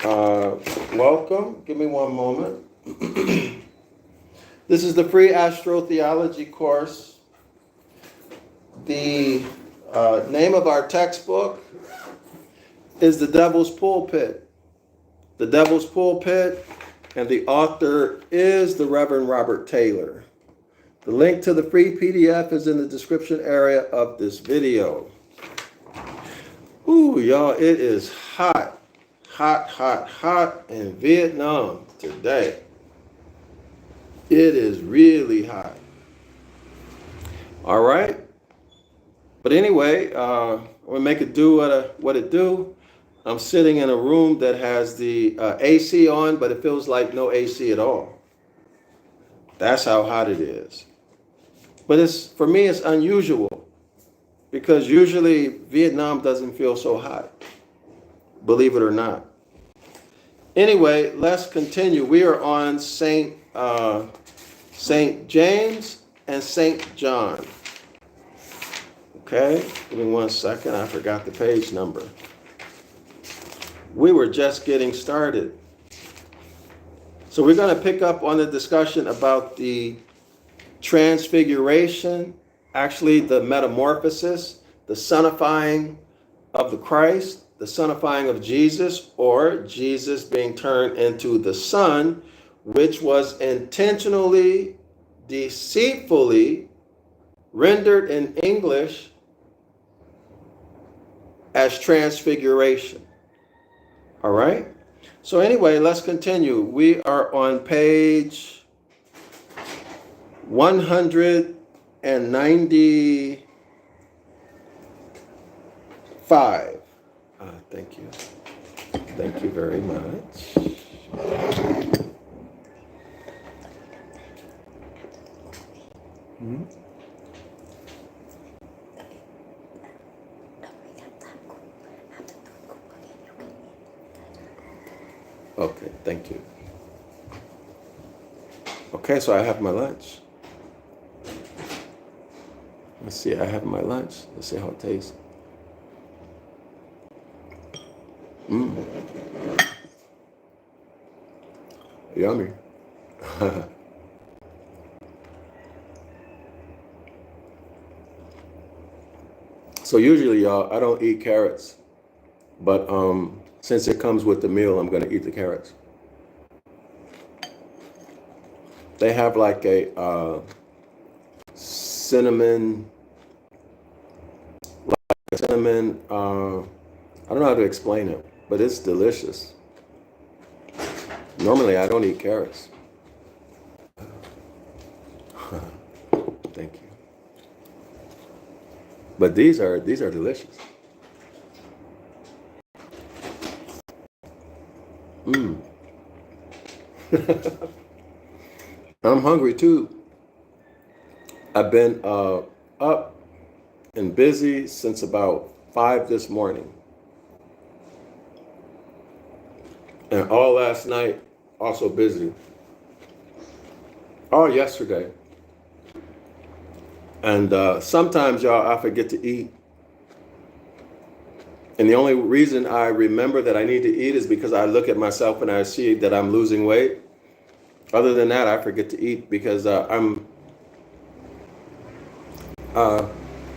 Welcome. Give me one moment. This is the free astrotheology course. The name of our textbook is The Devil's Pulpit. The Devil's Pulpit, and the author is the Reverend Robert Taylor. The link to the free PDF is in the description area of this video. Ooh, y'all, it is hot in Vietnam today. It is really hot. All right. But anyway, we'll make it do what it do. I'm sitting in a room that has the AC on, but it feels like no AC at all. That's how hot it is. But for me, it's unusual because usually Vietnam doesn't feel so hot, believe it or not. Anyway, let's continue. We are on Saint James and Saint John. Okay, give me 1 second. I forgot the page number. We were just getting started. So we're going to pick up on the discussion about the transfiguration, actually the metamorphosis, the sonifying of the Christ, the sonifying of Jesus, or Jesus being turned into the Son, which was intentionally, deceitfully rendered in English as transfiguration. All right? So anyway, let's continue. We are on page 195. Thank you. Thank you very much. Okay, thank you. Okay, so I have my lunch. Let's see, I have my lunch. Let's see how it tastes. Yummy. So usually, y'all, I don't eat carrots, but since it comes with the meal, I'm gonna eat the carrots. They have like a cinnamon, I don't know how to explain it, but it's delicious. Normally, I don't eat carrots. Thank you. But these are delicious. I'm hungry too. I've been up and busy since about 5 this morning. And all last night, also busy. All yesterday. And sometimes, y'all, I forget to eat. And the only reason I remember that I need to eat is because I look at myself and I see that I'm losing weight. Other than that, I forget to eat because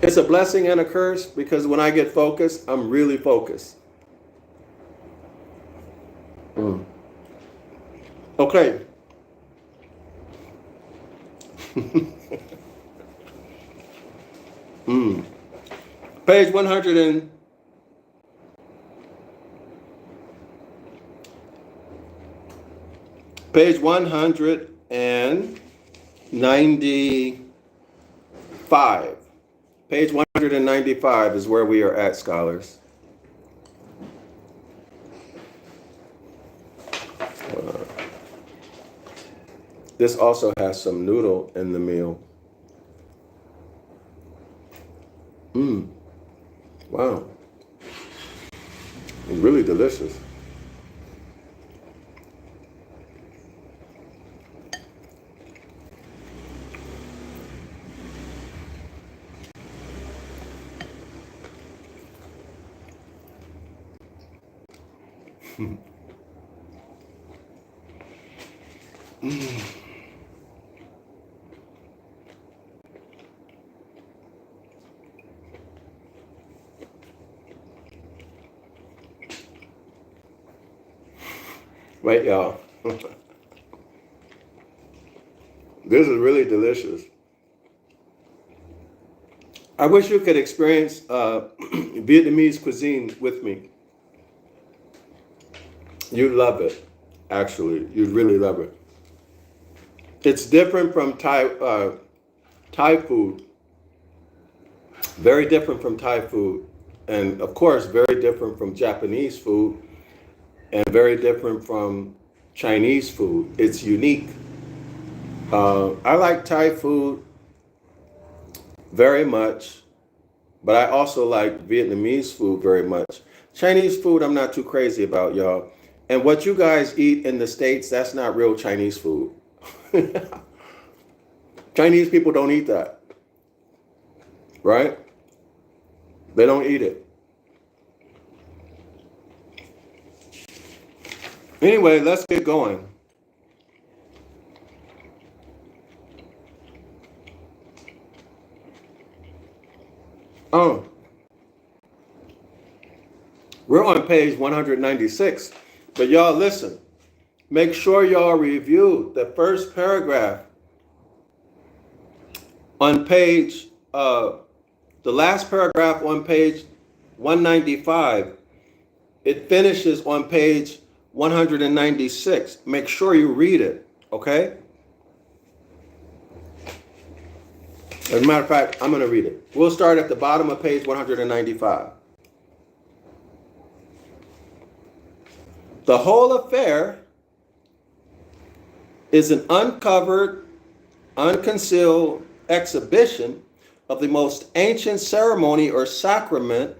it's a blessing and a curse because when I get focused, I'm really focused. Okay. Page 100 Page 195. Page 195 is where we are at, scholars. This also has some noodle in the meal. Wow. It's really delicious. Wait, y'all. This is really delicious. I wish you could experience Vietnamese cuisine with me. You'd love it, actually. You'd really love it. It's different from Thai food. Very different from Thai food. And of course, very different from Japanese food. And very different from Chinese food. It's unique. I like Thai food very much, but I also like Vietnamese food very much. Chinese food, I'm not too crazy about, y'all. And what you guys eat in the States, that's not real Chinese food. Chinese people don't eat that, right? They don't eat it. Anyway, let's get going. We're on page 196, but y'all listen. Make sure y'all review the first paragraph on page, the last paragraph on page 195. It finishes on page 196. Make sure you read it, okay? As a matter of fact, I'm going to read it. We'll start at the bottom of page 195. The whole affair is an uncovered, unconcealed exhibition of the most ancient ceremony or sacrament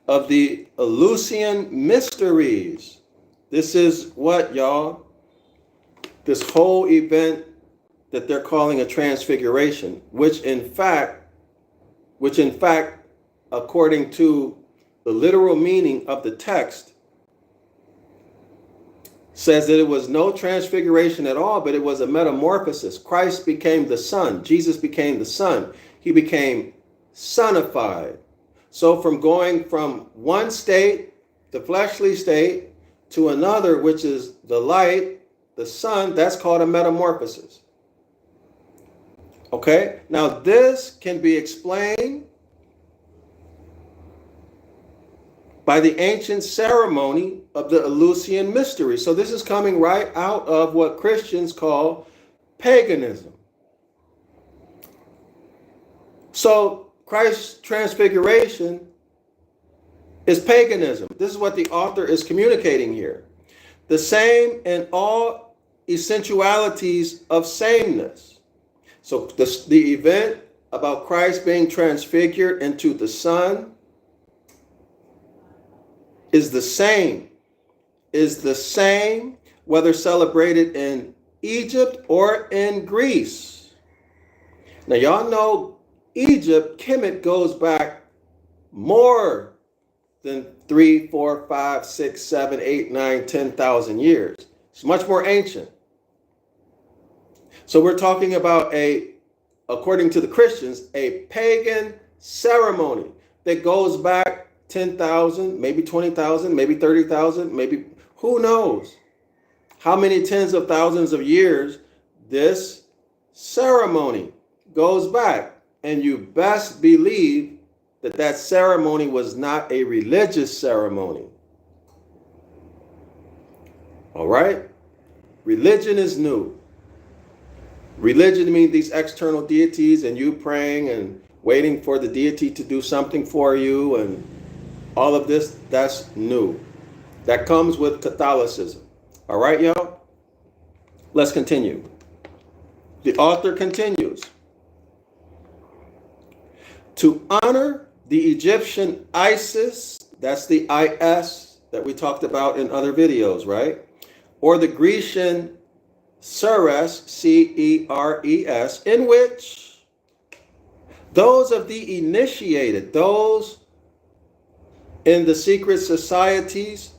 of the Eleusinian mysteries. This is what, y'all? This whole event that they're calling a transfiguration, which in fact, according to the literal meaning of the text, says that it was no transfiguration at all, but it was a metamorphosis. Christ became the Son. Jesus became the Son. He became sonified. So from going from one state, the fleshly state, to another, which is the light, the Son, that's called a metamorphosis. Okay? Now this can be explained by the ancient ceremony of the Eleusinian mystery. So this is coming right out of what Christians call paganism. So Christ's transfiguration is paganism. This is what the author is communicating here. The same in all essentialities of sameness. So the event about Christ being transfigured into the Son is the same whether celebrated in Egypt or in Greece. Now y'all know Egypt, Kemet, goes back more than 3, 4, 5, 6, 7, 8, 9, 10,000 years. It's much more ancient. So we're talking about according to the Christians, a pagan ceremony that goes back 10,000, maybe 20,000, maybe 30,000, maybe who knows how many tens of thousands of years this ceremony goes back. And you best believe that that ceremony was not a religious ceremony. All right? Religion is new. Religion means these external deities and you praying and waiting for the deity to do something for you and all of this, that's new. That comes with Catholicism. All right, y'all? Let's continue. The author continues. To honor the Egyptian Isis, that's the IS that we talked about in other videos, right? Or the Grecian Ceres, Ceres, in which those of the initiated, those in the secret societies,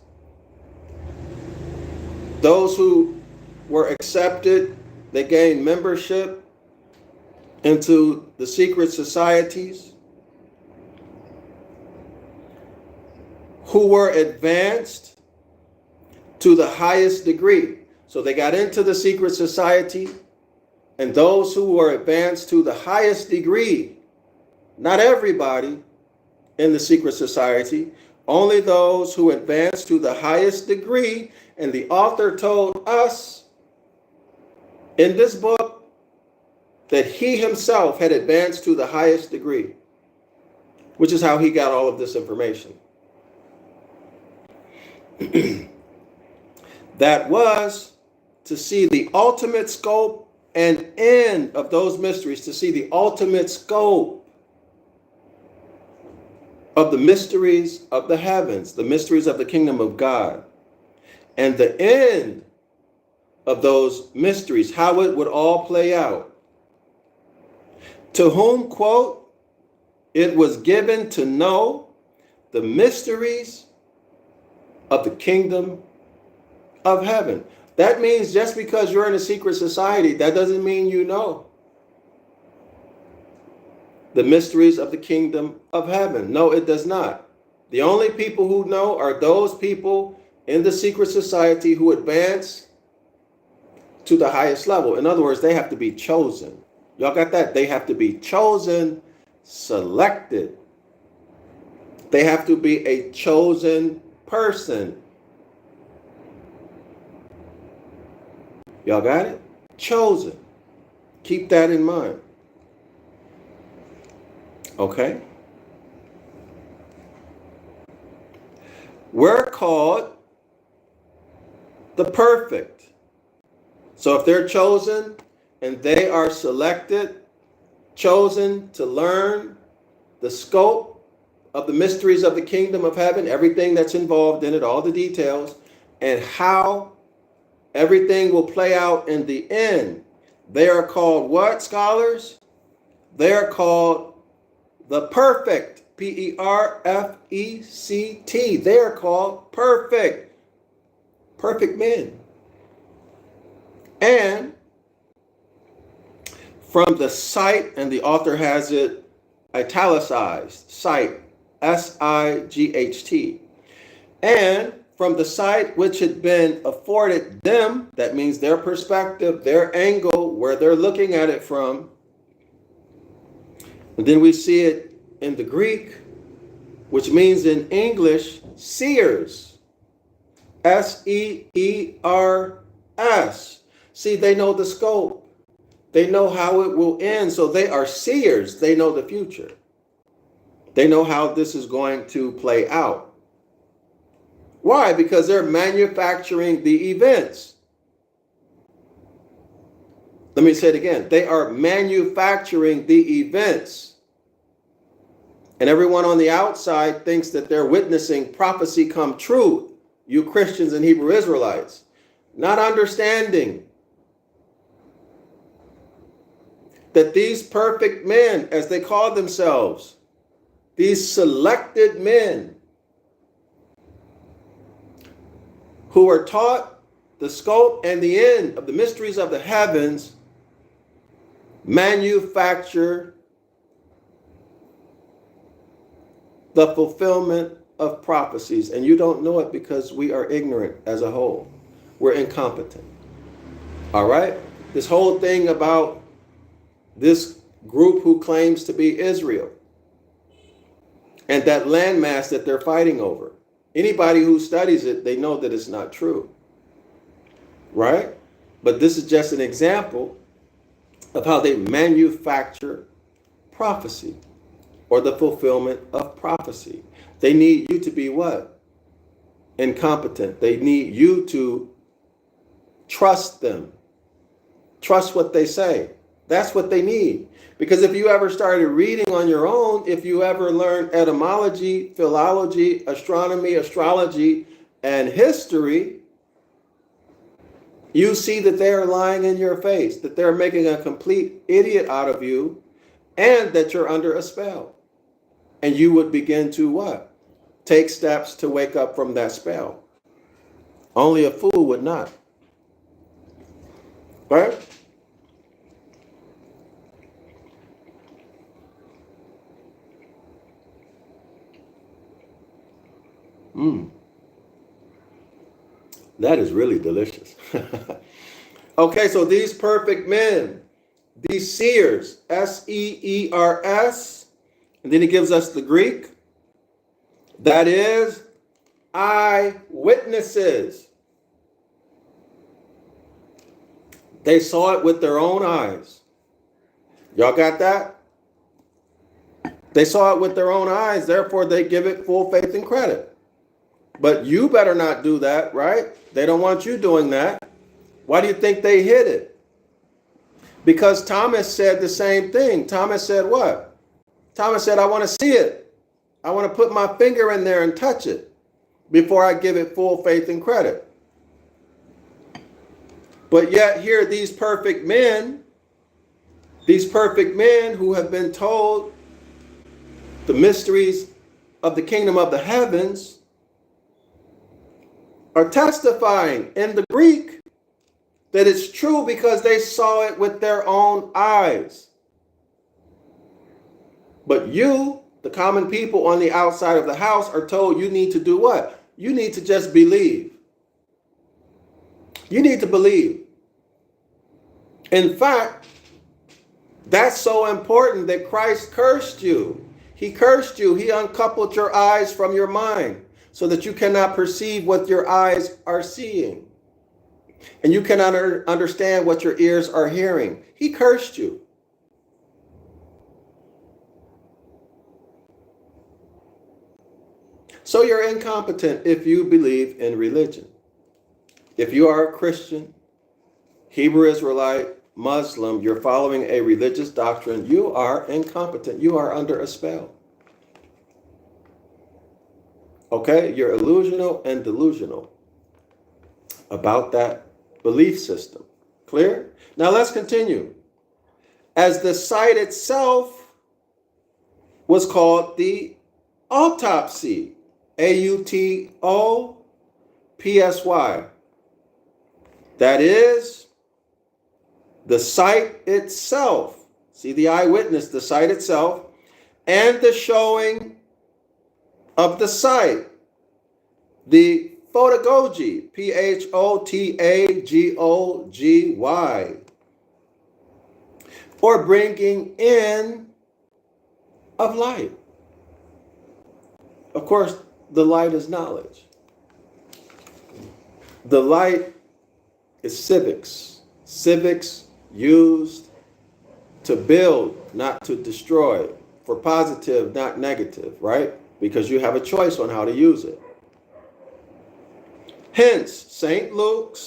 those who were accepted They gained membership into the secret societies, who were advanced to the highest degree. So they got into the secret society, and those who were advanced to the highest degree, not everybody in the secret society, only those who advanced to the highest degree. And the author told us in this book that he himself had advanced to the highest degree, which is how he got all of this information. That was to see the ultimate scope and end of those mysteries, to see the ultimate scope of the mysteries of the heavens, the mysteries of the kingdom of God, and the end of those mysteries, how it would all play out. To whom, quote, it was given to know the mysteries of the kingdom of heaven. That means just because you're in a secret society, that doesn't mean you know the mysteries of the kingdom of heaven. No, it does not. The only people who know are those people in the secret society who advance to the highest level. In other words, they have to be chosen. Y'all got that? They have to be chosen, selected. They have to be a chosen person. Y'all got it? Chosen. Keep that in mind. Okay? We're called the perfect. So if they're chosen and they are selected, chosen to learn the scope of the mysteries of the kingdom of heaven, everything that's involved in it, all the details, and how everything will play out in the end, they are called what, scholars? They are called the perfect, P-E-R-F-E-C-T. They are called perfect, perfect men. And from the sight, and the author has it italicized, sight, S-I-G-H-T. And from the sight which had been afforded them, that means their perspective, their angle, where they're looking at it from. And then we see it in the Greek, which means in English, seers. S-E-E-R-S. See, they know the scope. They know how it will end. So they are seers. They know the future. They know how this is going to play out. Why? Because they're manufacturing the events. Let me say it again. They are manufacturing the events. And everyone on the outside thinks that they're witnessing prophecy come true. You Christians and Hebrew Israelites, not understanding that these perfect men, as they call themselves, these selected men who are taught the scope and the end of the mysteries of the heavens, manufacture the fulfillment of prophecies. And you don't know it because we are ignorant as a whole. We're incompetent. All right? This whole thing about this group who claims to be Israel and that landmass that they're fighting over. Anybody who studies it, they know that it's not true. Right? But this is just an example of how they manufacture prophecy or the fulfillment of prophecy. They need you to be what? Incompetent. They need you to trust them. Trust what they say. That's what they need. Because if you ever started reading on your own, if you ever learned etymology, philology, astronomy, astrology, and history, you see that they are lying in your face, that they're making a complete idiot out of you, and that you're under a spell. And you would begin to what? Take steps to wake up from that spell. Only a fool would not. Right? That is really delicious. Okay, so these perfect men, these seers, S-E-E-R-S, and then he gives us the Greek, that is eyewitnesses. They saw it with their own eyes. Y'all got that? They saw it with their own eyes, therefore they give it full faith and credit. But you better not do that, right? They don't want you doing that. Why do you think they hid it? Because Thomas said the same thing. Thomas said what? Thomas said, I want to see it. I want to put my finger in there and touch it before I give it full faith and credit. But yet here these perfect men who have been told the mysteries of the kingdom of the heavens are testifying in the Greek that it's true because they saw it with their own eyes. But you, the common people on the outside of the house, are told you need to do what? You need to just believe. You need to believe. In fact, that's so important that Christ cursed you. He cursed you. He uncoupled your eyes from your mind so that you cannot perceive what your eyes are seeing. And you cannot understand what your ears are hearing. He cursed you. So you're incompetent if you believe in religion. If you are a Christian, Hebrew Israelite, Muslim, you're following a religious doctrine, you are incompetent. You are under a spell. Okay? You're illusional and delusional about that belief system. Clear? Now let's continue. As the site itself was called the autopsy. A-U-T-O-P-S-Y. That is the site itself. See the eyewitness, the site itself, and the showing of the site. The photogogy, P-H-O-T-A-G-O-G-Y, or bringing in of light. Of course, the light is knowledge. The light is civics. Civics used to build, not to destroy, for positive, not negative, right? Because you have a choice on how to use it. Hence, St. Luke,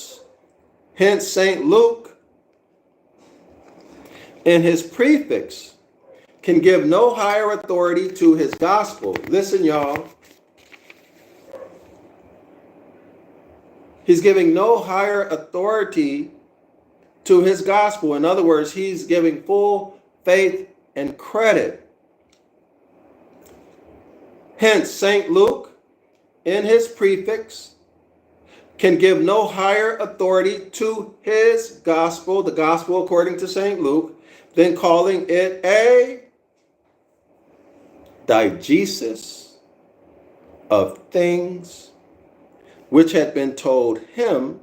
in his prefix, can give no higher authority to his gospel. Listen, y'all. He's giving no higher authority to his gospel. In other words, he's giving full faith and credit. Hence, St. Luke, in his prefix, can give no higher authority to his gospel, the gospel according to St. Luke, than calling it a diegesis of things which had been told him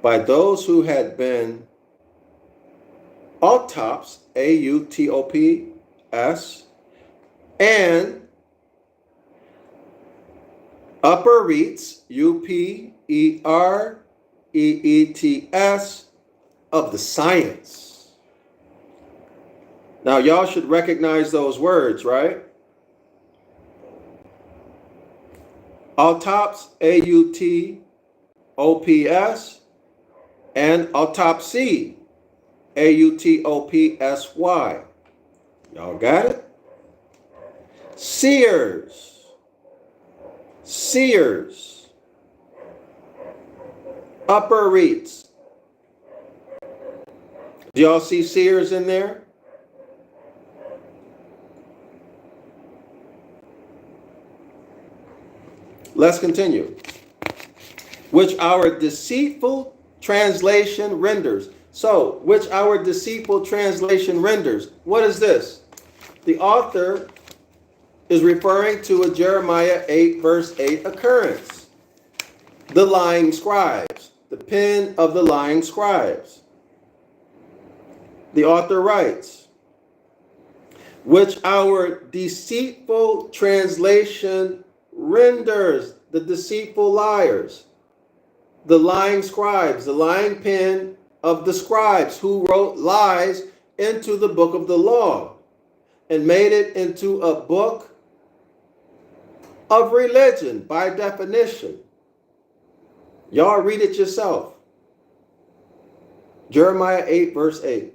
by those who had been autops, A-U-T-O-P-S, and upper reets, U-P-E-R-E-E-T-S, of the science. Now, y'all should recognize those words, right? Autops, A-U-T-O-P-S, and autopsy, A-U-T-O-P-S-Y. Y'all got it? Seers, upper reets. Do y'all see seers in there? Let's continue. Which our deceitful translation renders. So, which our deceitful translation renders. What is this? The author is referring to a Jeremiah 8 verse 8 occurrence. The lying scribes, the pen of the lying scribes. The author writes, which our deceitful translation renders, the deceitful liars, the lying scribes, the lying pen of the scribes who wrote lies into the book of the law and made it into a book of religion by definition. Y'all read it yourself. Jeremiah 8 verse 8.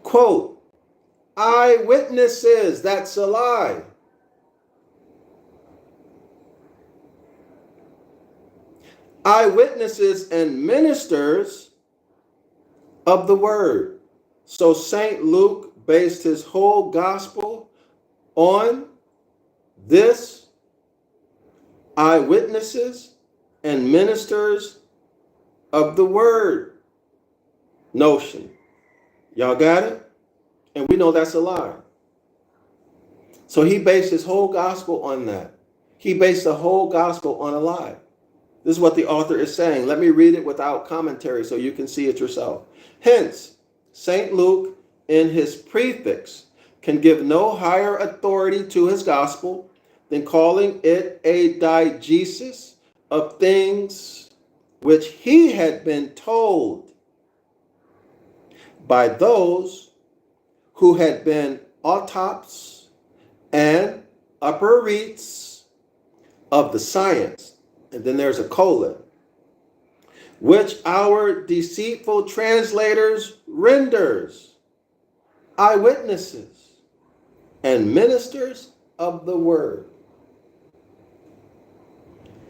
Quote, eyewitnesses, that's a lie. Eyewitnesses and ministers of the word. So St. Luke based his whole gospel on this eyewitnesses and ministers of the word notion. Y'all got it? And we know that's a lie. So he based his whole gospel on that. He based the whole gospel on a lie. This is what the author is saying. Let me read it without commentary so you can see it yourself. Hence, St. Luke, in his prefix, can give no higher authority to his gospel than calling it a diegesis of things which he had been told by those who had been autops and apparites of the science. And then there's a colon, which our deceitful translators renders eyewitnesses and ministers of the word.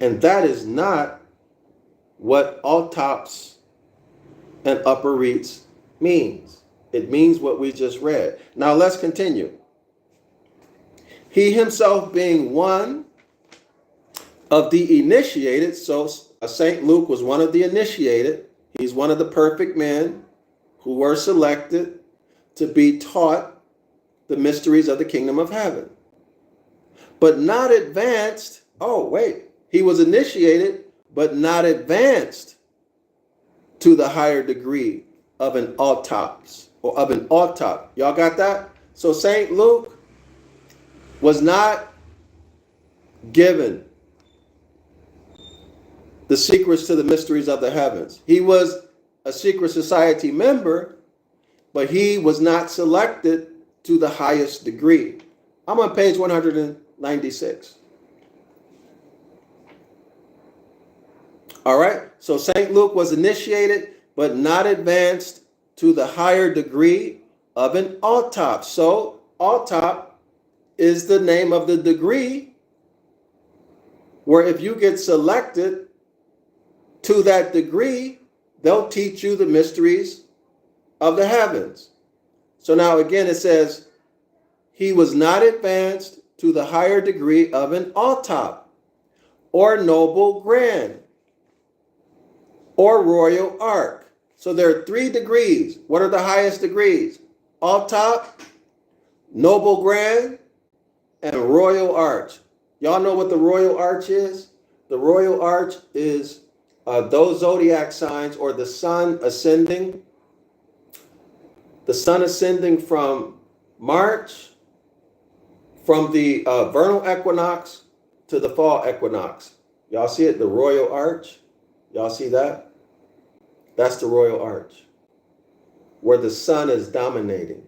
And that is not what autops and apparites means. It means what we just read. Now let's continue. He himself being one of the initiated, so St. Luke was one of the initiated. He's one of the perfect men who were selected to be taught the mysteries of the kingdom of heaven, but not advanced. Oh, wait, he was initiated, but not advanced to the higher degree of an autops or of an autop. Y'all got that? So St. Luke was not given the secrets to the mysteries of the heavens. He was a secret society member, but he was not selected to the highest degree. I'm on page 196. All right, so St. Luke was initiated, but not advanced to the higher degree of an autop. So autop is the name of the degree where if you get selected to that degree, they'll teach you the mysteries of the heavens. So now again, it says, he was not advanced to the higher degree of an autop or noble grand or royal arch. So there are 3 degrees. What are the highest degrees? Autop, noble grand, and royal arch. Y'all know what the royal arch is? The royal arch is those zodiac signs, or the sun ascending. The sun ascending from March, from the vernal equinox to the fall equinox. Y'all see it? The royal arch. Y'all see that? That's the royal arch, where the sun is dominating.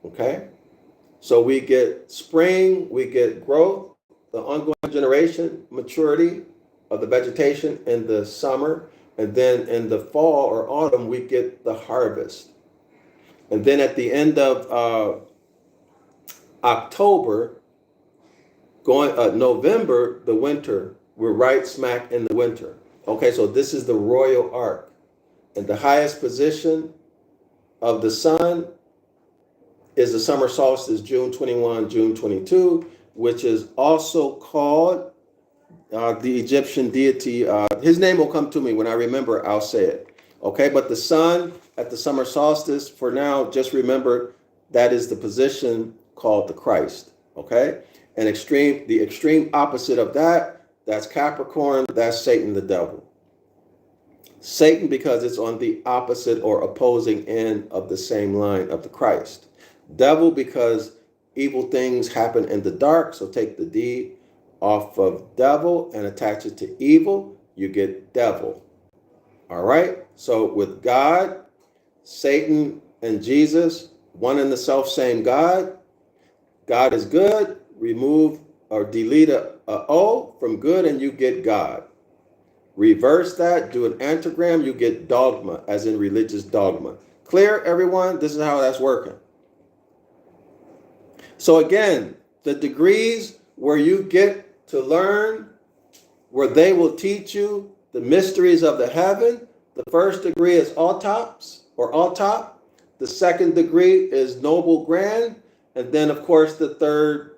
Okay? So we get spring, we get growth, the ongoing generation, maturity of the vegetation in the summer, and then in the fall or autumn, we get the harvest. And then at the end of October, November, the winter, we're right smack in the winter. Okay, so this is the royal arc. And the highest position of the sun is the summer solstice, June 21, June 22, which is also called the Egyptian deity. His name will come to me when I remember, I'll say it. Okay, but the sun at the summer solstice, for now, just remember that is the position called the Christ. Okay? And the extreme opposite of that, that's Capricorn, that's Satan the devil. Satan because it's on the opposite or opposing end of the same line of the Christ. Devil because evil things happen in the dark, so take the D off of devil and attach it to evil, you get devil. All right? So with God, Satan, and Jesus, one and the self same God. God is good. Remove or delete a O from good and you get God. Reverse that, do an antigram, you get dogma, as in religious dogma. Clear, everyone? This is how that's working. So again, the degrees where you get to learn, where they will teach you the mysteries of the heaven. The first degree is autops or autop. The second degree is noble grand. And then, of course, the third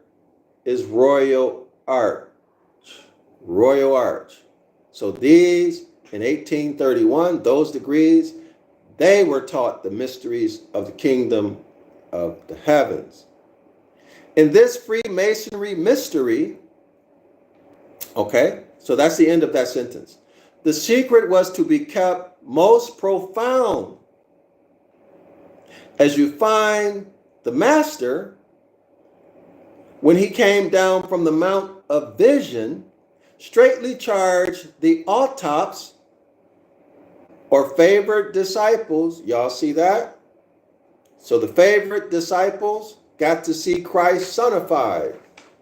is royal arch. Royal arch. So these, in 1831, those degrees, they were taught the mysteries of the kingdom of the heavens. In this Freemasonry mystery, okay, so that's the end of that sentence. The secret was to be kept most profound. As you find the master, when he came down from the Mount of Vision, straightly charged the autops or favorite disciples. Y'all see that? So the favorite disciples got to see Christ sonified,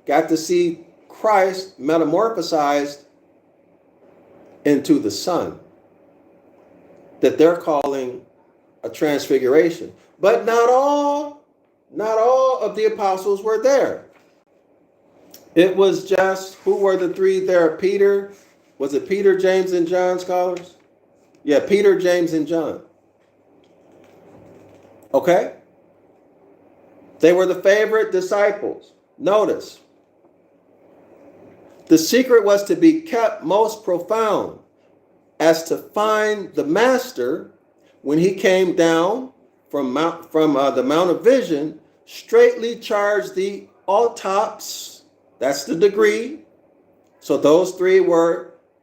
got to see Christ metamorphosized into the Son, that they're calling a transfiguration. But not all of the apostles were there. It was just, who were the three there? Peter, was it Peter, James, and John, scholars? Yeah, Peter, James, and John. Okay? They were the favorite disciples. Notice, the secret was to be kept most profound, as to find the master when he came down from the Mount of Vision, straightly charged the autops. That's the degree. So those three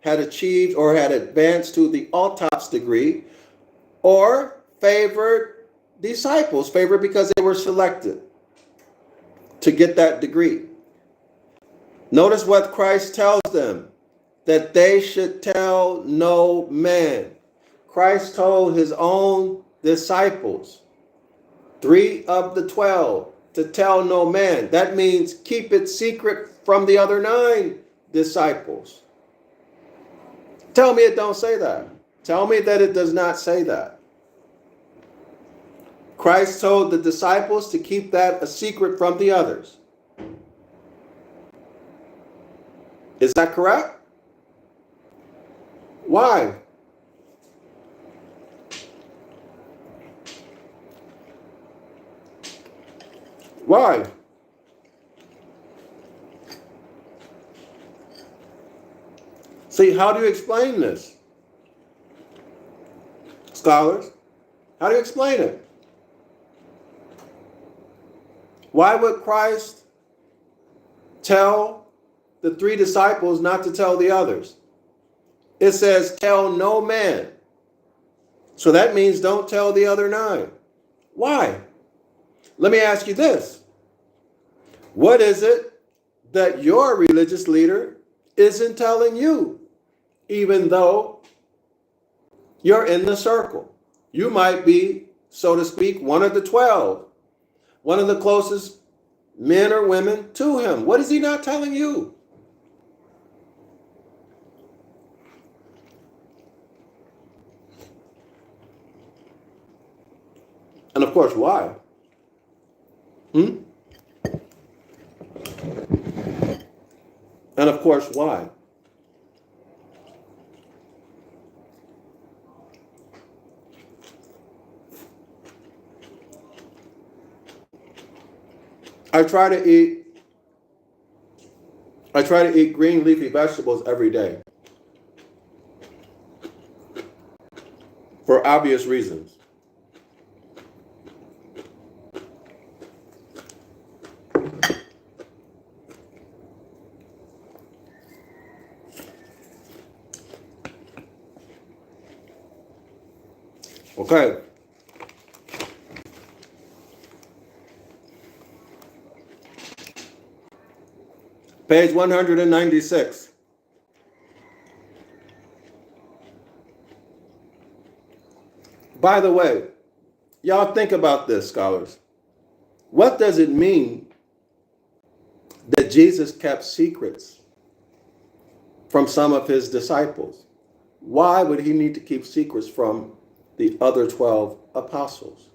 had achieved or had advanced to the autops degree, or favored disciples, favored because they were selected to get that degree. Notice what Christ tells them, that they should tell no man. Christ told his own disciples, 3 of the 12, to tell no man. That means keep it secret from the other 9 disciples. Tell me it don't say that. Tell me that it does not say that. Christ told the disciples to keep that a secret from the others. Is that correct? Why? Why? See, how do you explain this? Scholars, how do you explain it? Why would Christ tell the 3 disciples not to tell the others? It says, tell no man. So that means don't tell the other 9. Why? Let me ask you this. What is it that your religious leader isn't telling you, even though you're in the circle? You might be, so to speak, one of the 12, one of the closest men or women to him. What is he not telling you? And of course, why? And of course, why? I try to eat green leafy vegetables every day for obvious reasons. Okay. Page 196. By the way, y'all think about this, scholars. What does it mean that Jesus kept secrets from some of his disciples? Why would he need to keep secrets from the other 12 apostles?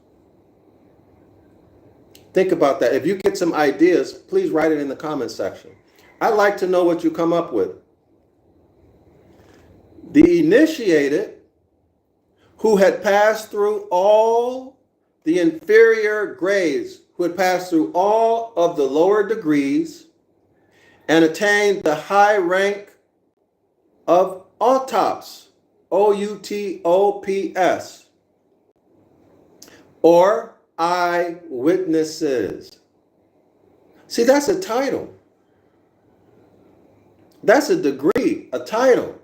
Think about that. If you get some ideas, please write it in the comment section. I'd like to know what you come up with. The initiated, who had passed through all the inferior grades, who had passed through all of the lower degrees and attained the high rank of autops, O-U-T-O-P-S, or eyewitnesses. See, that's a title. That's a degree, a title.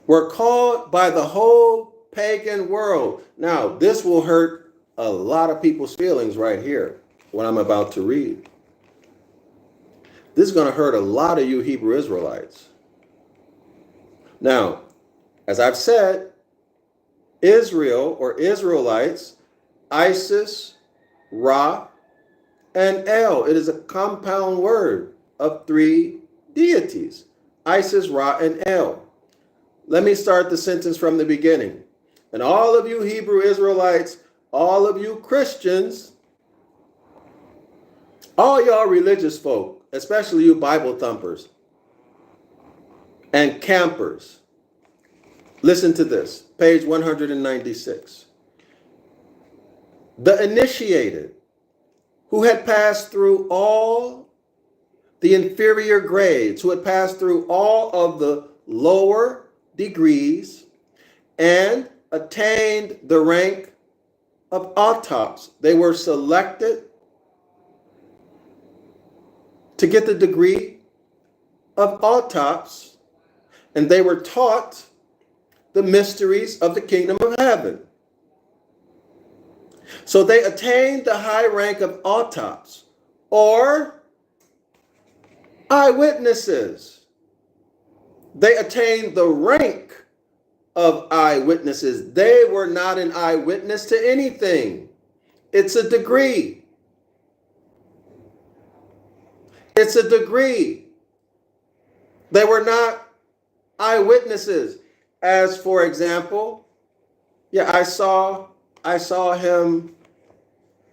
Were called by the whole pagan world. Now, this will hurt a lot of people's feelings right here, what I'm about to read. This is going to hurt a lot of you Hebrew Israelites. Now, as I've said, Israel or Israelites, Isis, Ra, and El. It is a compound word of three deities, Isis, Ra, and El. Let me start the sentence from the beginning. And all of you Hebrew Israelites, all of you Christians, all y'all religious folk, especially you Bible thumpers and campers, listen to this, page 196. The initiated, who had passed through all the inferior grades, who had passed through all of the lower degrees and attained the rank of autops. They were selected to get the degree of autops, and they were taught the mysteries of the kingdom of heaven. So they attained the high rank of autops, or eyewitnesses. They attained the rank of eyewitnesses. They were not an eyewitness to anything. It's a degree. It's a degree. They were not eyewitnesses. As for example, I saw him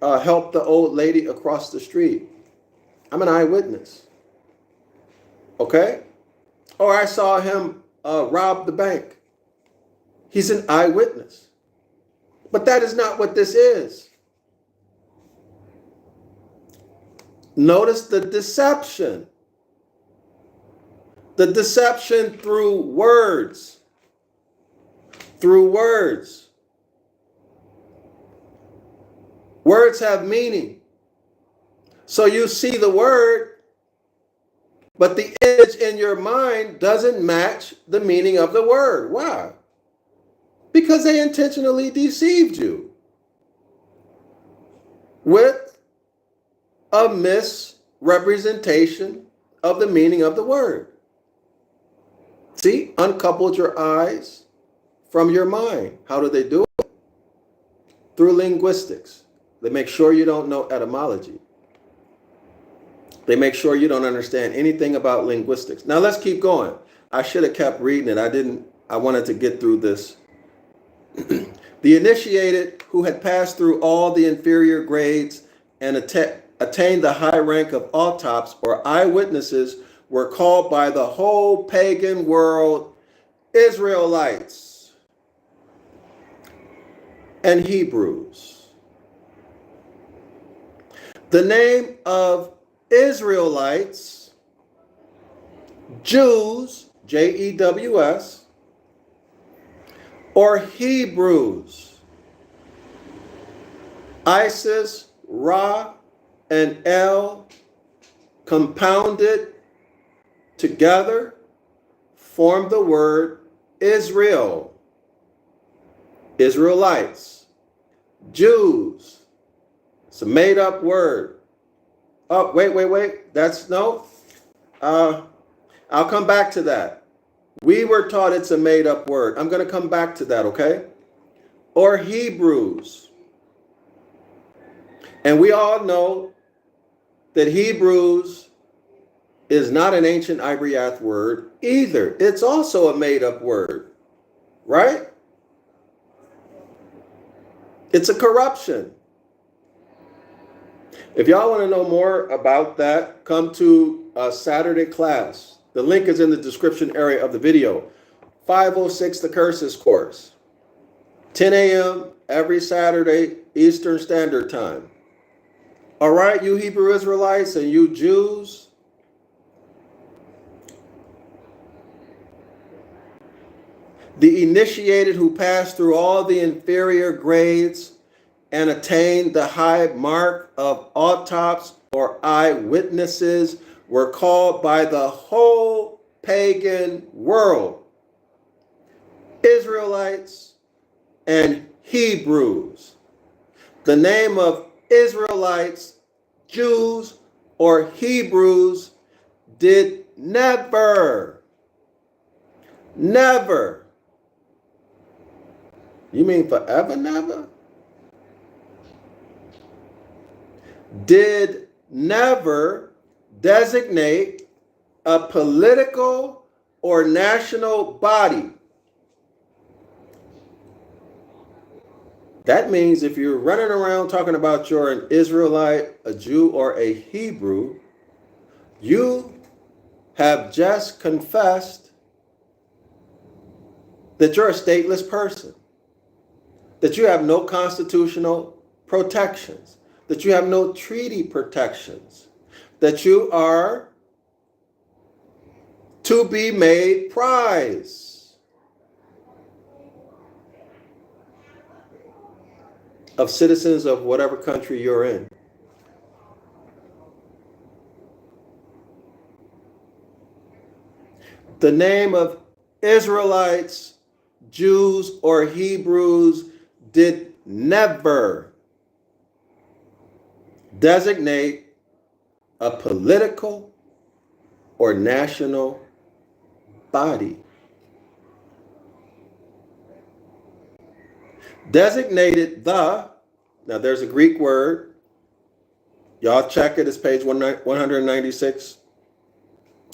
help the old lady across the street. I'm an eyewitness. Okay? Or I saw him rob the bank. He's an eyewitness. But that is not what this is. Notice the deception. The deception through words. Through words. Words have meaning. So you see the word, but the image in your mind doesn't match the meaning of the word. Why? Because they intentionally deceived you with a misrepresentation of the meaning of the word. See, uncoupled your eyes from your mind. How do they do it? Through linguistics. They make sure you don't know etymology. They make sure you don't understand anything about linguistics. Now let's keep going. I should have kept reading it. I wanted to get through this. The initiated, who had passed through all the inferior grades and attained the high rank of autops or eyewitnesses, were called by the whole pagan world Israelites and Hebrews. The name of Israelites, Jews, Jews, or Hebrews, Isis, Ra, and El compounded together form the word Israel, Israelites, Jews. It's a made-up word. Oh, wait. That's no. I'll come back to that. We were taught it's a made-up word. I'm going to come back to that, okay? Or Hebrews. And we all know that Hebrews is not an ancient Ibaryath word either. It's also a made-up word, right? It's a corruption. If y'all want to know more about that, come to a Saturday class. The link is in the description area of the video. 506 The Curses course. 10 a.m. every Saturday, Eastern Standard Time. All right, you Hebrew Israelites and you Jews. The initiated who passed through all the inferior grades and attained the high mark of autops or eyewitnesses were called by the whole pagan world Israelites and Hebrews. The name of Israelites, Jews, or Hebrews did never. You mean forever never? Did never designate a political or national body. That means if you're running around talking about you're an Israelite, a Jew, or a Hebrew, you have just confessed that you're a stateless person, that you have no constitutional protections, that you have no treaty protections, that you are to be made prize of citizens of whatever country you're in. The name of Israelites, Jews, or Hebrews did never designate a political or national body. Designated now there's a Greek word. Y'all check it, it's page 196.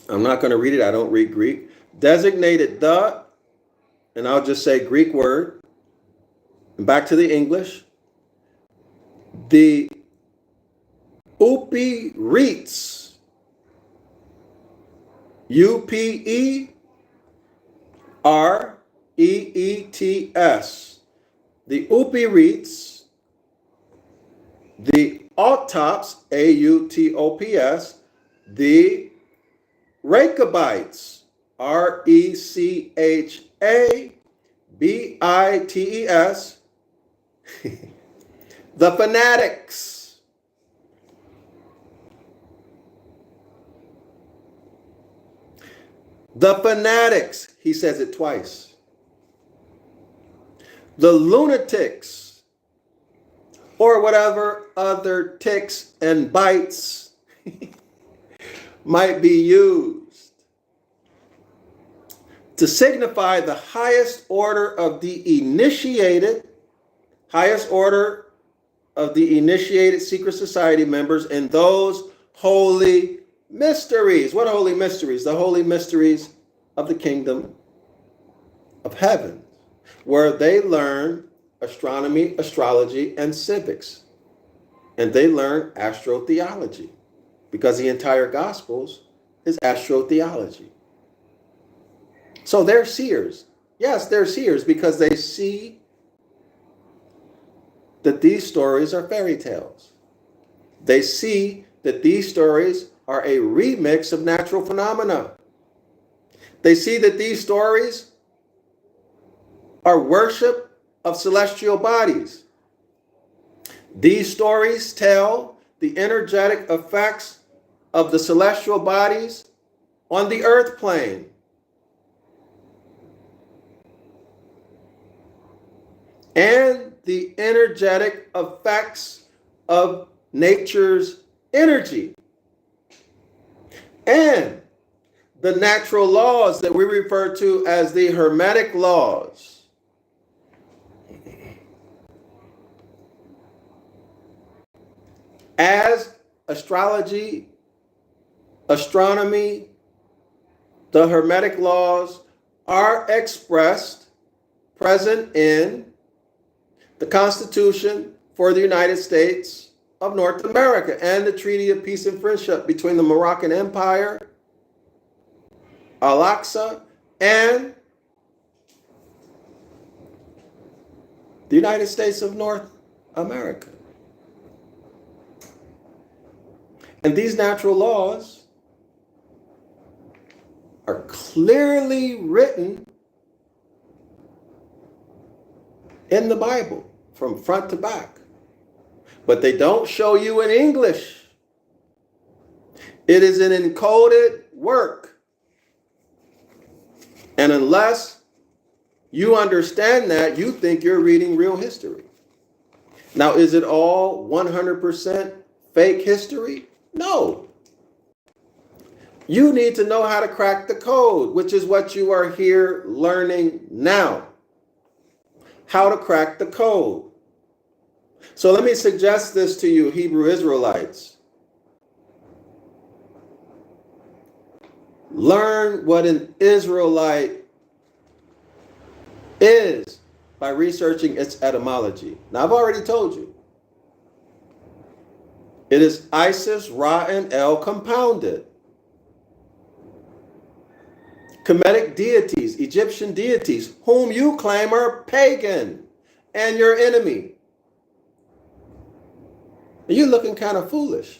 I'm not going to read it, I don't read Greek. Designated and I'll just say Greek word. And back to the English. The Upereets, Upereets, the Upereets, the autops, Autops, the Rechabites, Rechabites, the fanatics. The fanatics, he says it twice. The lunatics, or whatever other ticks and bites might be used to signify the highest order of the initiated, secret society members and those holy mysteries. What holy mysteries? The holy mysteries of the kingdom of heaven, where they learn astronomy, astrology, and civics. And they learn astrotheology, because the entire Gospels is astrotheology. So they're seers. Yes, they're seers because they see that these stories are fairy tales. They see that these stories are a remix of natural phenomena. They see that these stories are worship of celestial bodies. These stories tell the energetic effects of the celestial bodies on the earth plane. and the energetic effects of nature's energy, and the natural laws that we refer to as the Hermetic laws. As astrology, astronomy, the Hermetic laws are expressed, present in the Constitution for the United States of North America and the Treaty of Peace and Friendship between the Moroccan Empire, Al-Aqsa, and the United States of North America. And these natural laws are clearly written in the Bible from front to back. But they don't show you in English. It is an encoded work. And unless you understand that, you think you're reading real history. Now, is it all 100% fake history? No. You need to know how to crack the code, which is what you are here learning now. How to crack the code. So let me suggest this to you, Hebrew Israelites. Learn what an Israelite is by researching its etymology. Now, I've already told you. It is Isis, Ra, and El compounded. Kemetic deities, Egyptian deities, whom you claim are pagan and your enemy. You're looking kind of foolish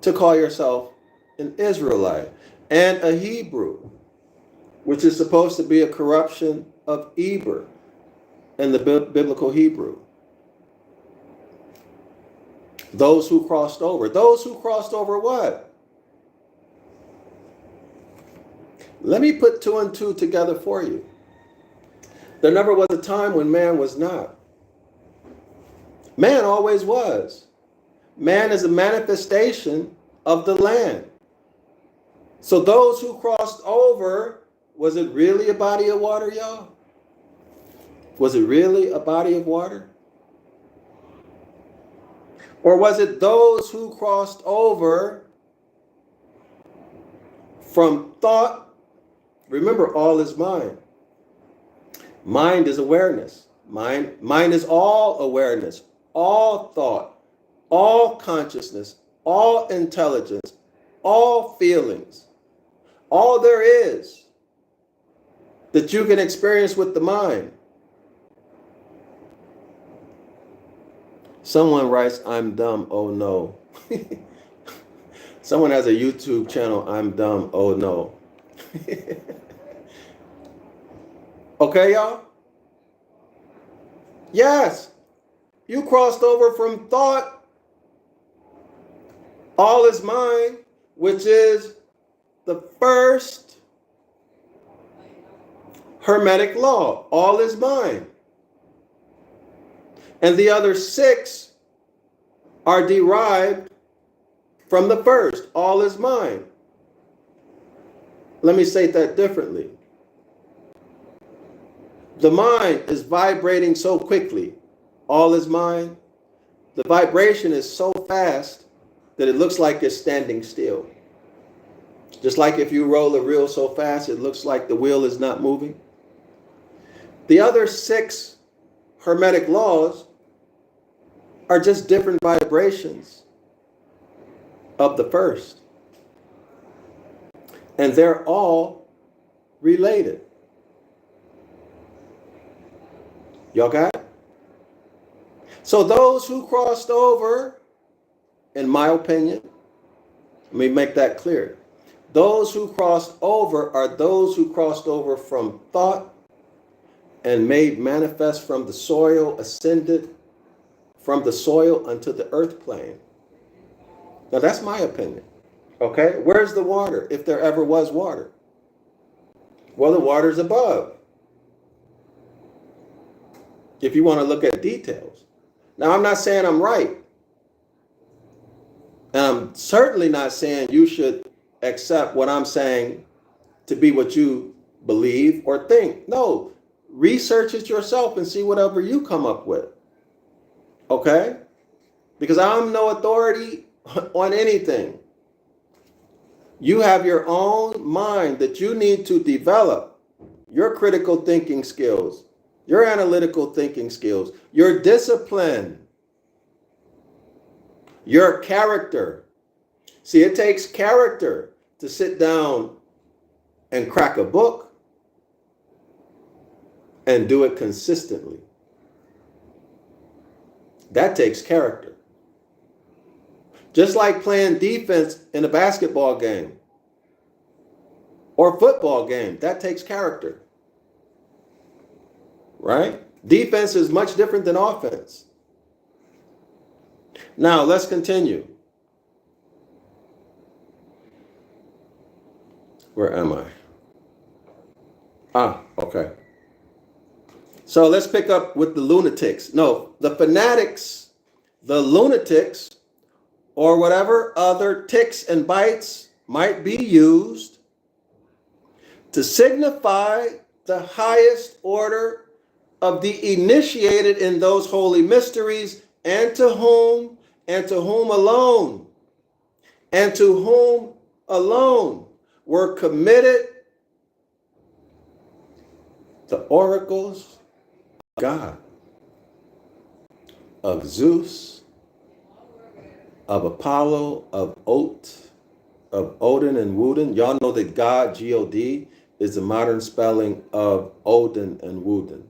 to call yourself an Israelite and a Hebrew, which is supposed to be a corruption of Eber in the biblical Hebrew. Those who crossed over. Those who crossed over what? Let me put two and two together for you. There never was a time when man was not. Man always was. Man is a manifestation of the land. So those who crossed over, was it really a body of water, y'all? Was it really a body of water? Or was it those who crossed over from thought? Remember, all is mind. Mind is awareness. Mind is all awareness, all thought, all consciousness, all intelligence, all feelings. All there is that you can experience with the mind. Someone writes, I'm dumb, oh no. Someone has a YouTube channel, I'm dumb, oh no. Okay, y'all? Yes, you crossed over from thought, all is mind, which is the first Hermetic law, all is mind. And the other six are derived from the first, all is mind. Let me say that differently. The mind is vibrating so quickly, all is mind. The vibration is so fast that it looks like it's standing still. Just like if you roll a reel so fast, it looks like the wheel is not moving. The other six Hermetic laws are just different vibrations of the first. And they're all related. Y'all got it? So those who crossed over, in my opinion, let me make that clear. Those who crossed over are those who crossed over from thought and made manifest from the soil, ascended from the soil unto the earth plane. Now that's my opinion. Okay? Where's the water, if there ever was water? Well, the water's above, if you want to look at details. Now, I'm not saying I'm right. And I'm certainly not saying you should accept what I'm saying to be what you believe or think. No, research it yourself and see whatever you come up with. Okay? Because I'm no authority on anything. You have your own mind that you need to develop, your critical thinking skills, your analytical thinking skills, your discipline, your character. See, it takes character to sit down and crack a book and do it consistently. That takes character. Just like playing defense in a basketball game or football game, that takes character. Right? Defense is much different than offense. Now, let's continue. Where am I? Okay. So let's pick up with the lunatics. No, the fanatics, the lunatics, or whatever other ticks and bites might be used to signify the highest order of the initiated in those holy mysteries, and to whom alone, and to whom alone were committed the oracles of God, of Zeus, of Apollo, of Odin and Woden. Y'all know that God, G-O-D, is the modern spelling of Odin and Woden.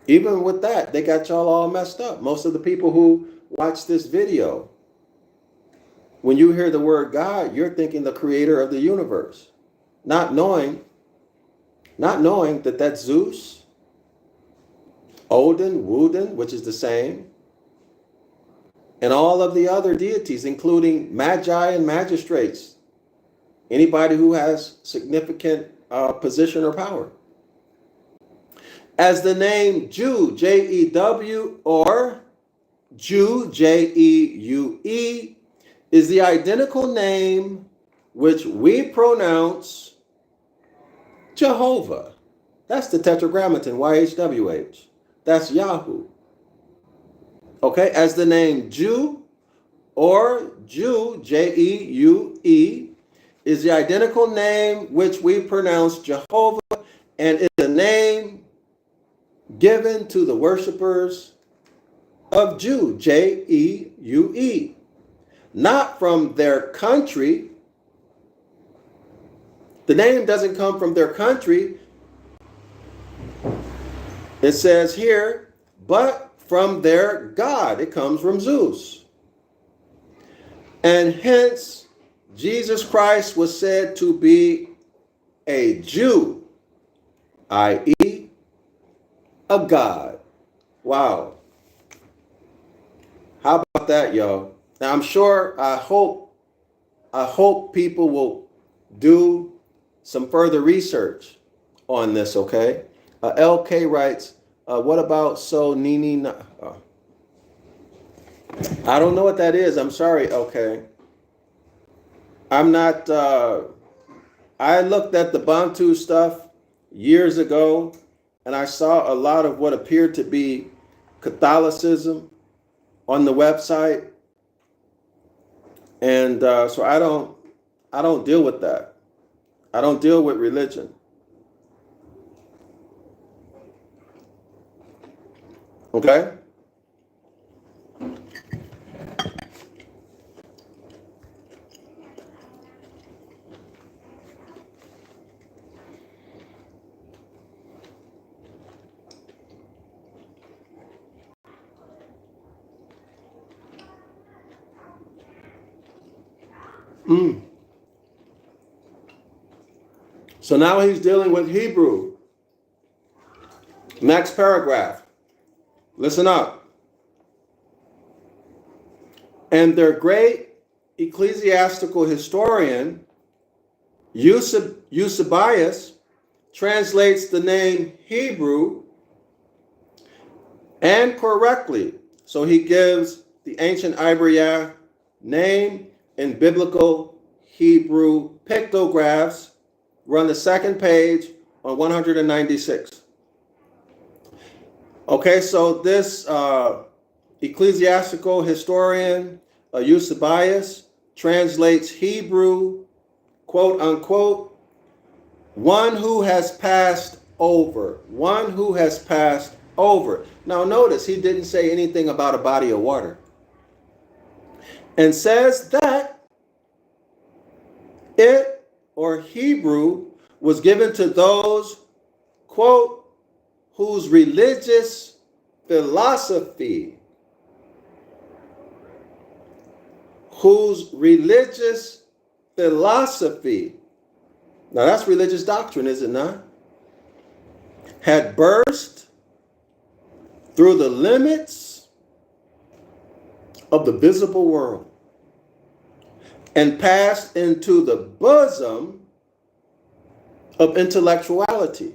Even with that, they got y'all all messed up. Most of the people who watch this video, when you hear the word God, you're thinking the creator of the universe, not knowing that that's Zeus, Odin, Woden, which is the same, and all of the other deities, including magi and magistrates, anybody who has significant position or power. As the name Jew, J-E-W, or Jew, J-E-U-E, is the identical name which we pronounce Jehovah. That's the Tetragrammaton, Y-H-W-H. That's Yahoo. Okay, as the name Jew or Jew, J-E-U-E, is the identical name which we pronounce Jehovah, and is a name given to the worshipers of Jew, J-E-U-E, not from their country. The name doesn't come from their country. It says here, but from their God. It comes from Zeus. And hence, Jesus Christ was said to be a Jew, i.e., a God. Wow. How about that, y'all? Now, I'm sure, I hope people will do some further research on this, okay? LK writes, what about so Nini? I don't know what that is. I'm sorry, okay. I'm not, I looked at the Bantu stuff years ago, and I saw a lot of what appeared to be Catholicism on the website. And so I don't deal with that. I don't deal with religion. Okay? So now he's dealing with Hebrew. Next paragraph. Listen up. And their great ecclesiastical historian, Eusebius, translates the name Hebrew, and correctly. So he gives the Ancient Ibaryath name in biblical Hebrew pictographs. We're on the second page on 196. Okay, so this ecclesiastical historian, Eusebius, translates Hebrew, quote unquote, one who has passed over. One who has passed over. Now notice he didn't say anything about a body of water. And says that it, or Hebrew, was given to those, quote, whose religious philosophy, now that's religious doctrine, is it not? Had burst through the limits of the visible world and passed into the bosom of intellectuality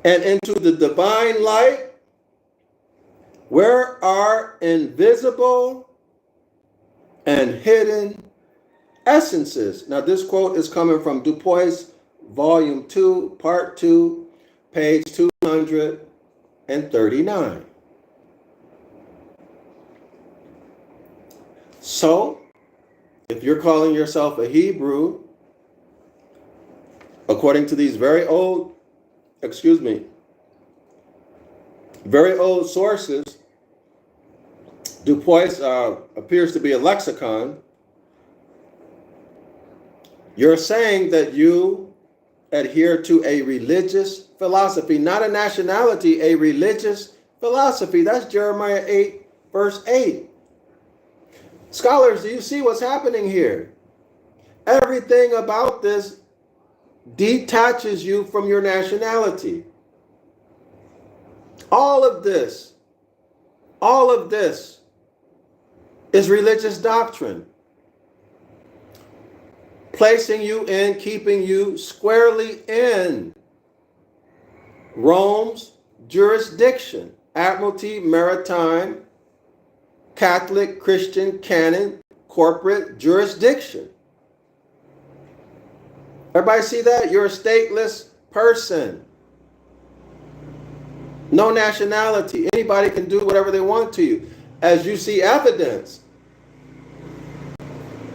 and into the divine light, where are invisible and hidden essences. Now this quote is coming from Dupuis, volume 2, part 2, page 239. So, if you're calling yourself a Hebrew, according to these very old sources, Dupuis appears to be a lexicon. You're saying that you adhere to a religious philosophy, not a nationality, a religious philosophy. That's Jeremiah 8, verse 8. Scholars, do you see what's happening here? Everything about this detaches you from your nationality. All of this is religious doctrine, placing you in, keeping you squarely in Rome's jurisdiction, Admiralty, Maritime, Catholic, Christian, canon, corporate jurisdiction. Everybody see that? You're a stateless person. No nationality. Anybody can do whatever they want to you, as you see evidence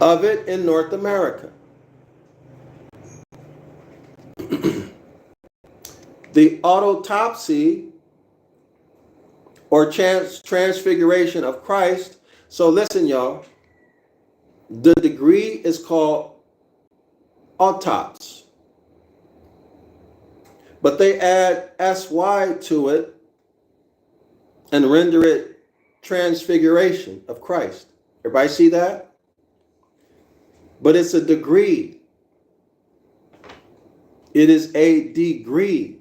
of it in North America. The autopsy or transfiguration of Christ. So listen, y'all. The degree is called autops, but they add sy to it and render it transfiguration of Christ. Everybody see that? But it's a degree. It is a degree.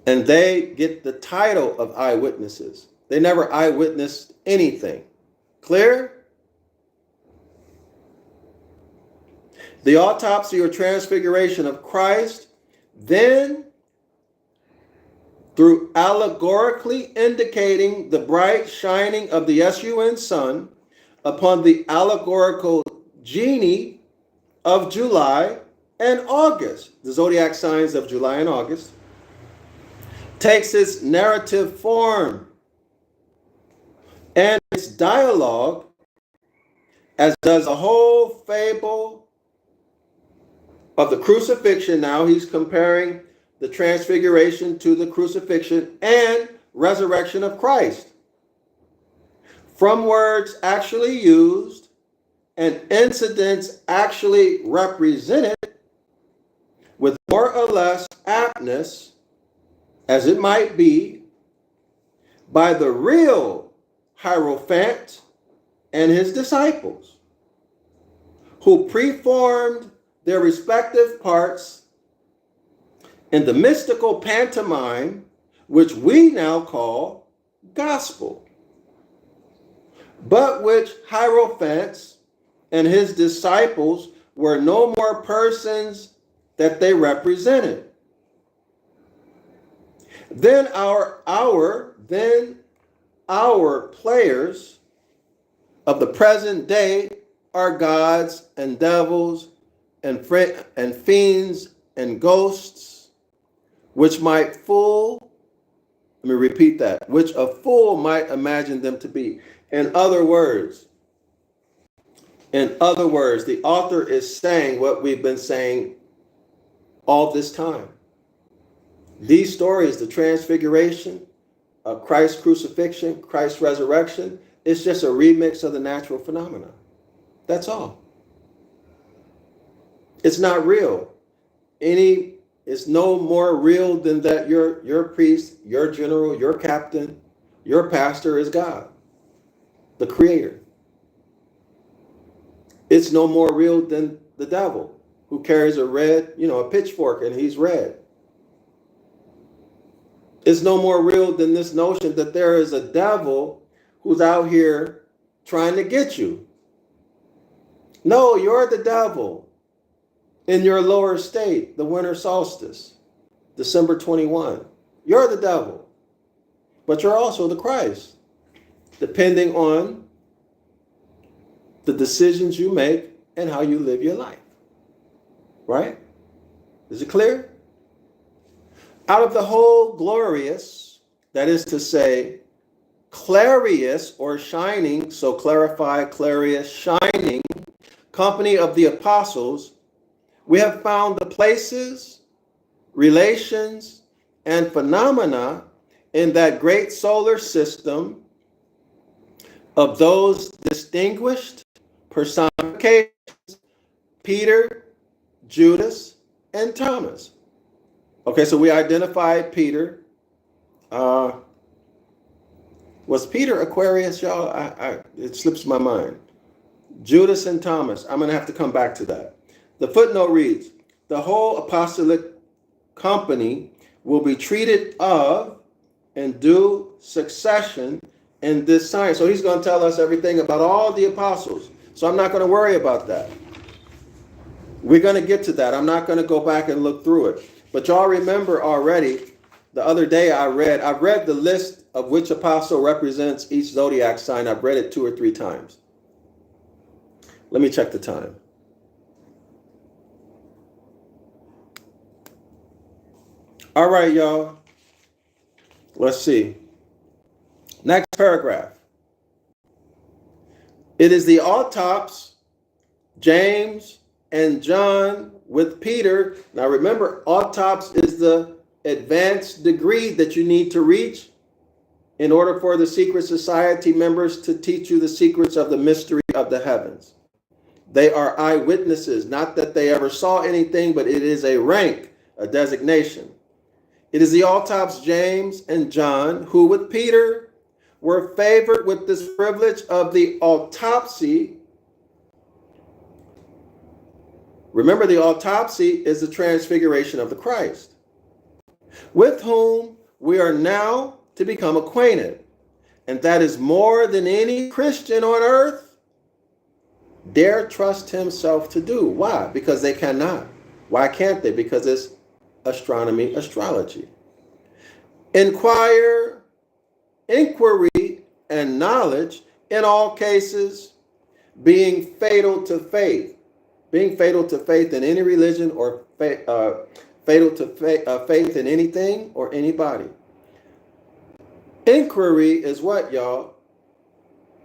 And they get the title of eyewitnesses. They never eyewitnessed anything. Clear? The autopsy or transfiguration of Christ, then through allegorically indicating the bright shining of the sun sun upon the allegorical genii of July and August, the zodiac signs of July and August, takes its narrative form and its dialogue, as does a whole fable of the crucifixion. Now he's comparing the transfiguration to the crucifixion and resurrection of Christ, from words actually used and incidents actually represented with more or less aptness, as it might be, by the real Hierophant and his disciples, who preformed their respective parts in the mystical pantomime, which we now call gospel, but which Hierophants and his disciples were no more persons that they represented. Then our players of the present day are gods and devils and fiends and ghosts, which might fool, let me repeat that, which a fool might imagine them to be. In other words, the author is saying what we've been saying all this time. These stories, the transfiguration, Christ's crucifixion, Christ's resurrection, it's just a remix of the natural phenomena. That's all. It's not real. It's no more real than that your priest, your general, your captain, your pastor is God, the creator. It's no more real than the devil who carries a pitchfork and he's red. It's no more real than this notion that there is a devil who's out here trying to get you. No, you're the devil in your lower state, the winter solstice, December 21. You're the devil, but you're also the Christ, depending on the decisions you make and how you live your life. Right? Is it clear? Out of the whole glorious, that is to say, clarious or shining, so clarify, clarious, shining, company of the apostles, we have found the places, relations, and phenomena in that great solar system of those distinguished personifications, Peter, Judas, and Thomas. Okay, so we identified Peter. Was Peter Aquarius, y'all? It slips my mind. Judas and Thomas. I'm going to have to come back to that. The footnote reads, the whole apostolic company will be treated of in due succession in this science. So he's going to tell us everything about all the apostles. So I'm not going to worry about that. We're going to get to that. I'm not going to go back and look through it. But y'all remember already, the other day I've read the list of which apostle represents each zodiac sign. I've read it 2 or 3 times. Let me check the time. All right, y'all. Let's see. Next paragraph. It is the autops, James and John with Peter. Now remember, autops is the advanced degree that you need to reach in order for the secret society members to teach you the secrets of the mystery of the heavens. They are eyewitnesses, not that they ever saw anything, but it is a rank, a designation. It is the autops, James and John, who with Peter were favored with this privilege of the autopsy. Remember, the autopsy is the transfiguration of the Christ, with whom we are now to become acquainted. And that is more than any Christian on earth dare trust himself to do. Why? Because they cannot. Why can't they? Because it's astronomy, astrology. Inquiry, and knowledge, in all cases, being fatal to faith. Being fatal to faith in any religion or fatal to faith in anything or anybody. Inquiry is what, y'all?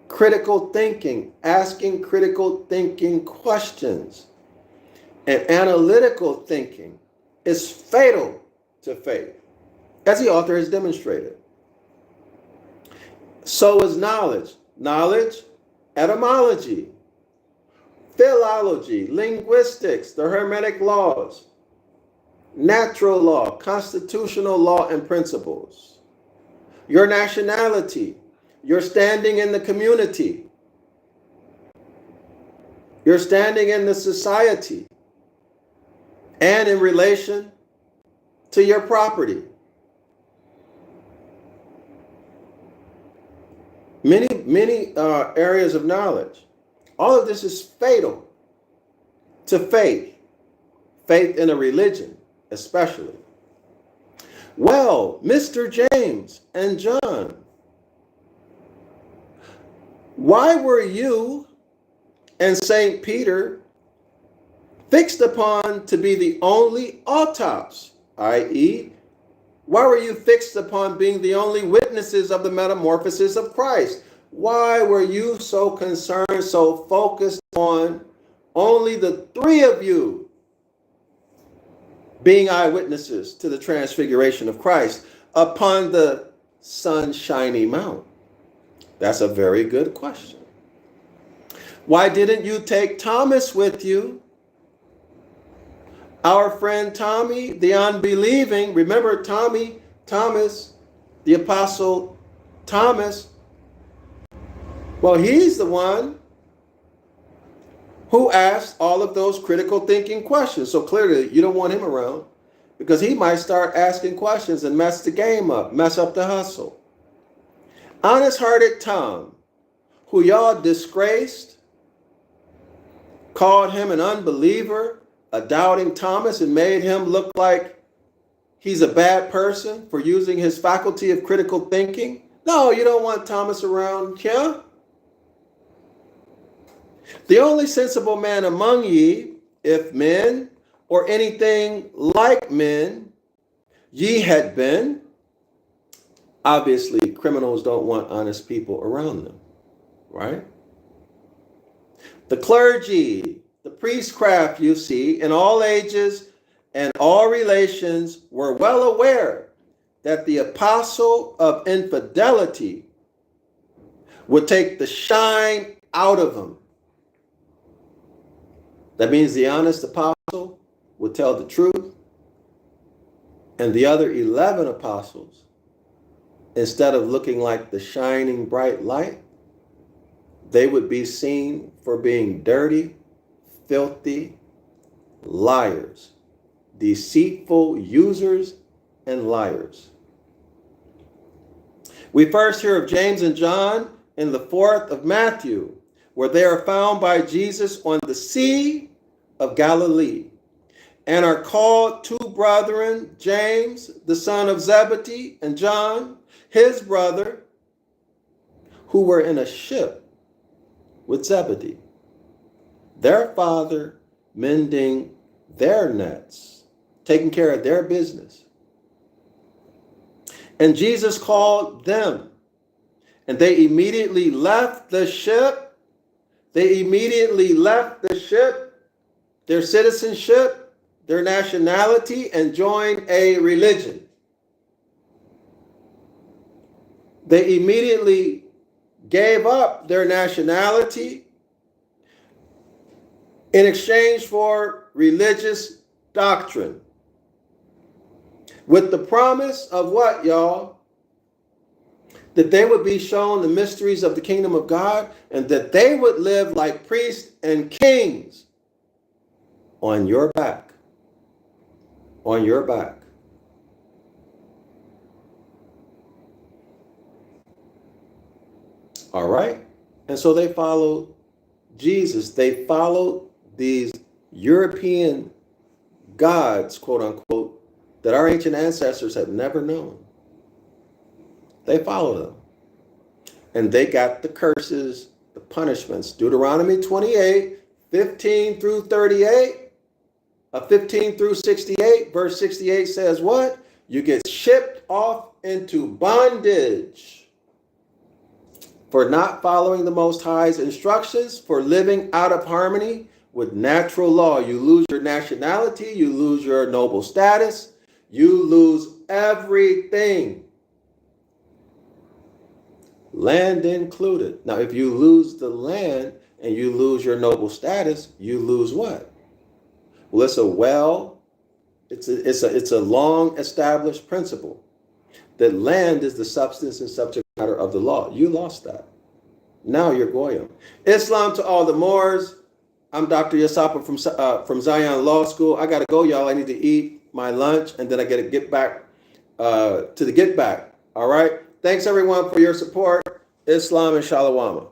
Critical thinking, asking critical thinking questions. And analytical thinking is fatal to faith, as the author has demonstrated. So is knowledge. Knowledge, etymology, philology, linguistics, the Hermetic laws, natural law, constitutional law and principles, your nationality, your standing in the community, your standing in the society, and in relation to your property. Many areas of knowledge. All of this is fatal to faith, faith in a religion, especially. Well, Mr. James and John, why were you and St. Peter fixed upon to be the only autops, i.e., why were you fixed upon being the only witnesses of the metamorphosis of Christ? Why were you so concerned, so focused on only the three of you being eyewitnesses to the transfiguration of Christ upon the sunshiny mount? That's a very good question. Why didn't you take Thomas with you? Our friend Tommy, the unbelieving, remember Thomas, the apostle Thomas, well, he's the one who asked all of those critical thinking questions. So clearly you don't want him around because he might start asking questions and mess the game up, mess up the hustle. Honest-hearted Tom, who y'all disgraced, called him an unbeliever, a doubting Thomas, and made him look like he's a bad person for using his faculty of critical thinking. No, you don't want Thomas around, yeah? The only sensible man among ye, if men, or anything like men, ye had been. Obviously, criminals don't want honest people around them, right? The clergy, the priestcraft, you see, in all ages and all relations were well aware that the apostle of infidelity would take the shine out of them. That means the honest apostle would tell the truth, and the other 11 apostles, instead of looking like the shining bright light, they would be seen for being dirty, filthy liars, deceitful users and liars. We first hear of James and John in the 4th of Matthew, where they are found by Jesus on the Sea of Galilee and are called two brethren, James, the son of Zebedee, and John, his brother, who were in a ship with Zebedee, their father, mending their nets, taking care of their business. And Jesus called them, and they immediately left the ship. They immediately left the ship, their citizenship, their nationality, and joined a religion. They immediately gave up their nationality in exchange for religious doctrine, with the promise of what, y'all? That they would be shown the mysteries of the kingdom of God, and that they would live like priests and kings on your back. On your back. All right? And so they followed Jesus. They followed these European gods, quote unquote, that our ancient ancestors had never known. They followed them. And they got the curses, the punishments. Deuteronomy 28, 15 through 38, 15 through 68, verse 68 says what? You get shipped off into bondage for not following the Most High's instructions, for living out of harmony with natural law. You lose your nationality, you lose your noble status, you lose everything, land included. Now, if you lose the land and you lose your noble status, you lose what? Well, it's a long established principle that land is the substance and subject matter of the law. You lost that. Now you're Goyim. Islam to all the Moors. I'm Dr. Yasapa from Zion Law School. I got to go, y'all. I need to eat my lunch, and then I got to get back to the get back. All right. Thanks, everyone, for your support. Islam and Shalawama.